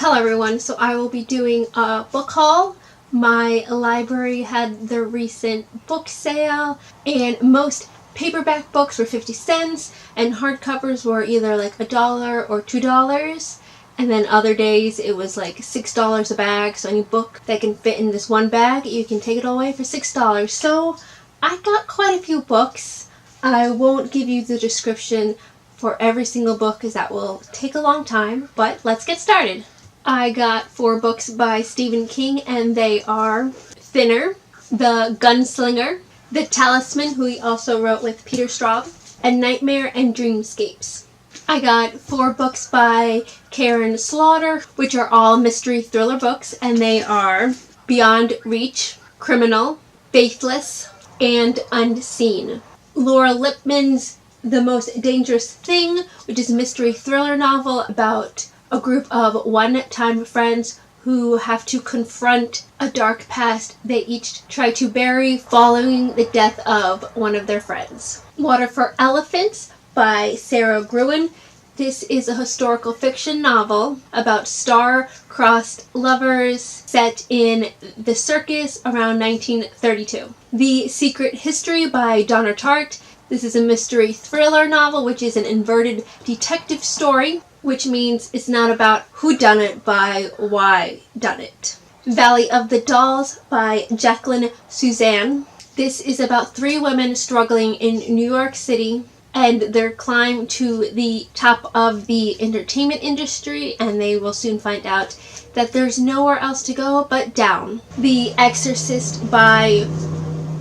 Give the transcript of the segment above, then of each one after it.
Hello everyone, so I will be doing a book haul. My library had their recent book sale, and most paperback books were 50 cents, and hardcovers were either like $1 or $2. And then other days it was like $6 a bag, so any book that can fit in this one bag, you can take it all away for $6. So I got quite a few books. I won't give you the description for every single book because that will take a long time, but let's get started. I got 4 books by Stephen King, and they are Thinner, The Gunslinger, The Talisman, who he also wrote with Peter Straub, and Nightmare and Dreamscapes. I got 4 books by Karen Slaughter, which are all mystery thriller books, and they are Beyond Reach, Criminal, Faithless, and Unseen. Laura Lippman's The Most Dangerous Thing, which is a mystery thriller novel about a group of one-time friends who have to confront a dark past they each try to bury following the death of one of their friends. Water for Elephants by Sarah Gruen. This is a historical fiction novel about star-crossed lovers set in the circus around 1932. The Secret History by Donna Tartt. This is a mystery thriller novel, which is an inverted detective story, which means it's not about who done it, by why done it. Valley of the Dolls by Jacqueline Suzanne. This is about 3 women struggling in New York City and their climb to the top of the entertainment industry, and they will soon find out that there's nowhere else to go but down. The Exorcist by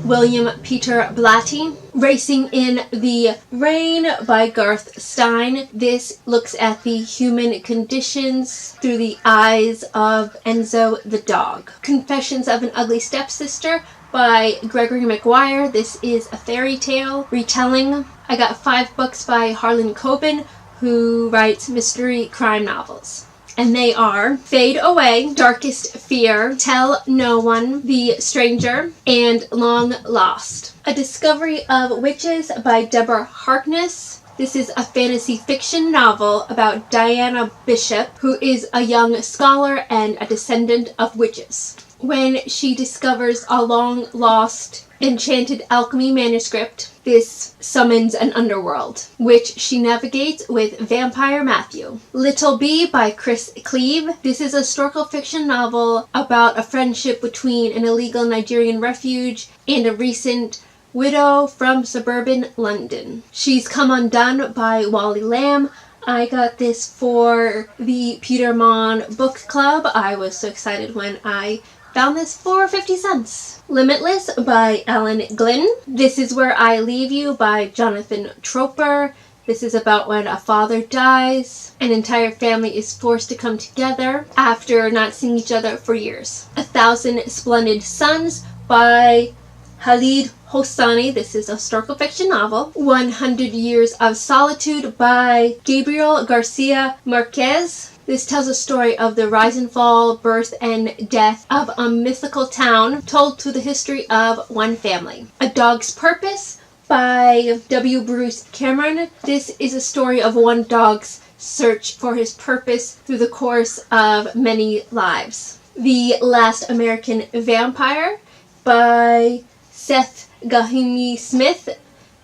William Peter Blatty. Racing in the Rain by Garth Stein. This looks at the human conditions through the eyes of Enzo the dog. Confessions of an Ugly Stepsister by Gregory McGuire. This is a fairy tale retelling. I got 5 books by Harlan Coben, who writes mystery crime novels. And they are Fade Away, Darkest Fear, Tell No One, The Stranger, and Long Lost. A Discovery of Witches by Deborah Harkness. This is a fantasy fiction novel about Diana Bishop, who is a young scholar and a descendant of witches. When she discovers a long-lost enchanted alchemy manuscript, this summons an underworld, which she navigates with Vampire Matthew. Little Bee by Chris Cleave. This is a historical fiction novel about a friendship between an illegal Nigerian refuge and a recent widow from suburban London. She's Come Undone by Wally Lamb. I got this for the Petermon Book Club. I was so excited when I found this for 50 cents. Limitless by Alan Glynn. This Is Where I Leave You by Jonathan Troper. This is about when a father dies. An entire family is forced to come together after not seeing each other for years. 1,000 Splendid Suns by Khalid Hosseini. This is a historical fiction novel. 100 Years of Solitude by Gabriel Garcia Marquez. This tells a story of the rise and fall, birth and death of a mythical town told through the history of one family. A Dog's Purpose by W. Bruce Cameron. This is a story of one dog's search for his purpose through the course of many lives. The Last American Vampire by Seth Gahimi Smith.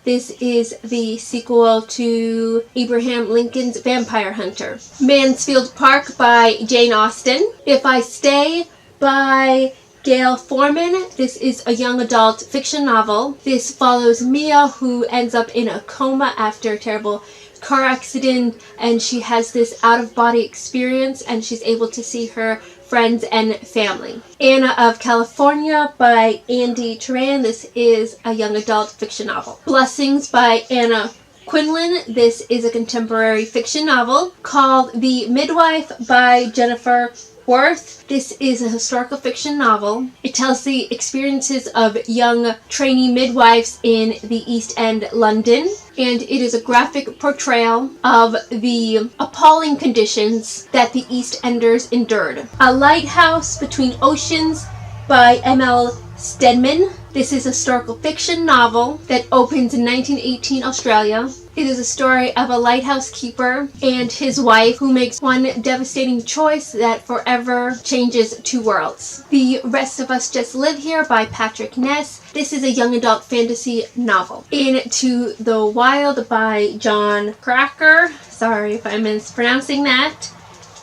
This is the sequel to Abraham Lincoln's Vampire Hunter. Mansfield Park by Jane Austen. If I Stay by Gail Forman. This is a young adult fiction novel. This follows Mia, who ends up in a coma after a terrible car accident, and she has this out-of-body experience, and she's able to see her friends and family. Anna of California by Andy Turan. This is a young adult fiction novel. Blessings by Anna Quinlan. This is a contemporary fiction novel called The Midwife by Jennifer Worth. This is a historical fiction novel. It tells the experiences of young trainee midwives in the East End, London, and it is a graphic portrayal of the appalling conditions that the East Enders endured. A Lighthouse Between Oceans by M.L. Stedman. This is a historical fiction novel that opens in 1918 Australia. It is a story of a lighthouse keeper and his wife who makes one devastating choice that forever changes two worlds. The Rest of Us Just Live Here by Patrick Ness. This is a young adult fantasy novel. Into the Wild by John Cracker. Sorry if I'm mispronouncing that.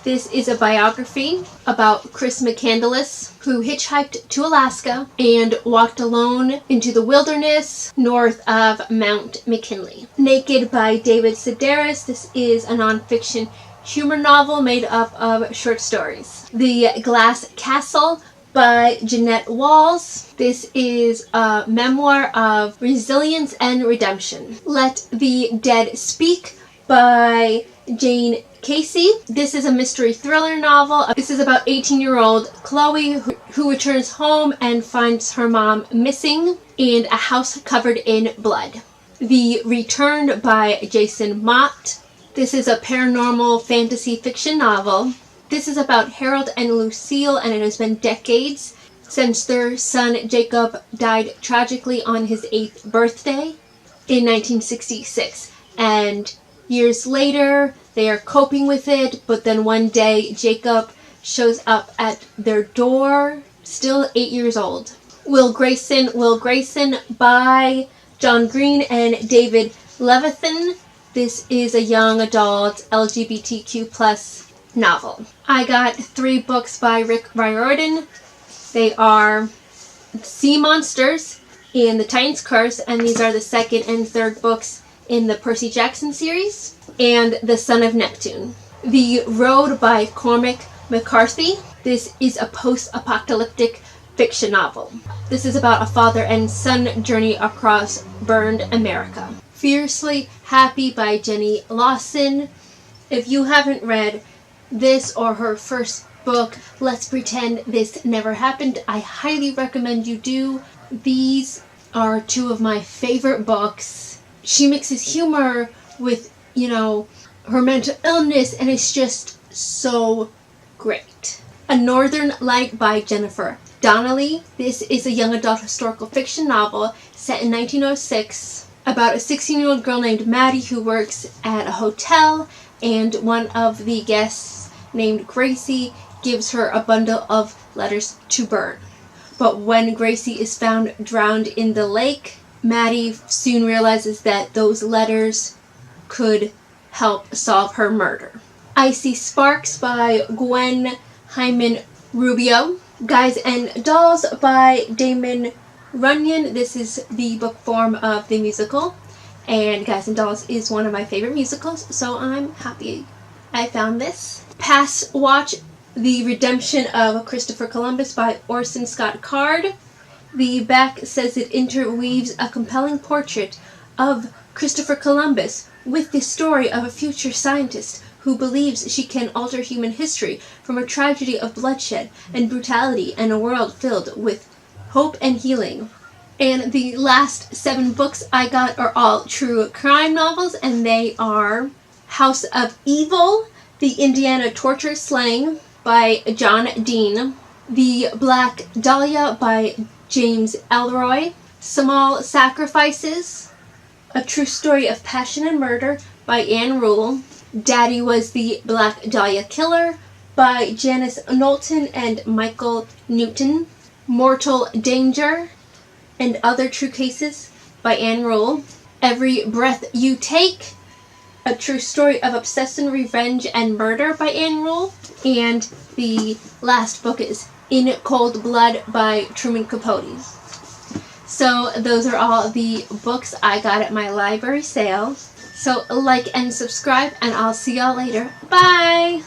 This is a biography about Chris McCandless, who hitchhiked to Alaska and walked alone into the wilderness north of Mount McKinley. Naked by David Sedaris. This is a nonfiction humor novel made up of short stories. The Glass Castle by Jeanette Walls. This is a memoir of resilience and redemption. Let the Dead Speak by Jane Casey. This is a mystery thriller novel. This is about 18-year-old Chloe who returns home and finds her mom missing and a house covered in blood. The Returned by Jason Mott. This is a paranormal fantasy fiction novel. This is about Harold and Lucille, and it has been decades since their son Jacob died tragically on his 8th birthday in 1966. And years later, they are coping with it, but then one day Jacob shows up at their door, still 8 years old. Will Grayson by John Green and David Levithan. This is a young adult LGBTQ+ novel. I got 3 books by Rick Riordan. They are Sea Monsters and The Titan's Curse, and these are the second and third books in the Percy Jackson series, and The Son of Neptune. The Road by Cormac McCarthy. This is a post-apocalyptic fiction novel. This is about a father and son journey across burned America. Fiercely Happy by Jenny Lawson. If you haven't read this or her first book, Let's Pretend This Never Happened, I highly recommend you do. These are 2 of my favorite books. She mixes humor with, her mental illness, and it's just so great. A Northern Light by Jennifer Donnelly. This is a young adult historical fiction novel set in 1906 about a 16-year-old girl named Maddie who works at a hotel, and one of the guests named Gracie gives her a bundle of letters to burn. But when Gracie is found drowned in the lake, Maddie soon realizes that those letters could help solve her murder. Icy Sparks by Gwen Hyman Rubio. Guys and Dolls by Damon Runyon. This is the book form of the musical, and Guys and Dolls is one of my favorite musicals, so I'm happy I found this. Pass Watch, The Redemption of Christopher Columbus by Orson Scott Card. The back says it interweaves a compelling portrait of Christopher Columbus with the story of a future scientist who believes she can alter human history from a tragedy of bloodshed and brutality and a world filled with hope and healing. And the last 7 books I got are all true crime novels, and they are House of Evil, The Indiana Torture Slang by John Dean, The Black Dahlia by James Elroy, Small Sacrifices, A True Story of Passion and Murder by Anne Rule, Daddy Was the Black Dahlia Killer by Janice Knowlton and Michael Newton, Mortal Danger and Other True Cases by Anne Rule, Every Breath You Take, A True Story of Obsession, Revenge, and Murder by Anne Rule, and the last book is In Cold Blood by Truman Capote. So those are all the books I got at my library sale. So like and subscribe, and I'll see y'all later. Bye!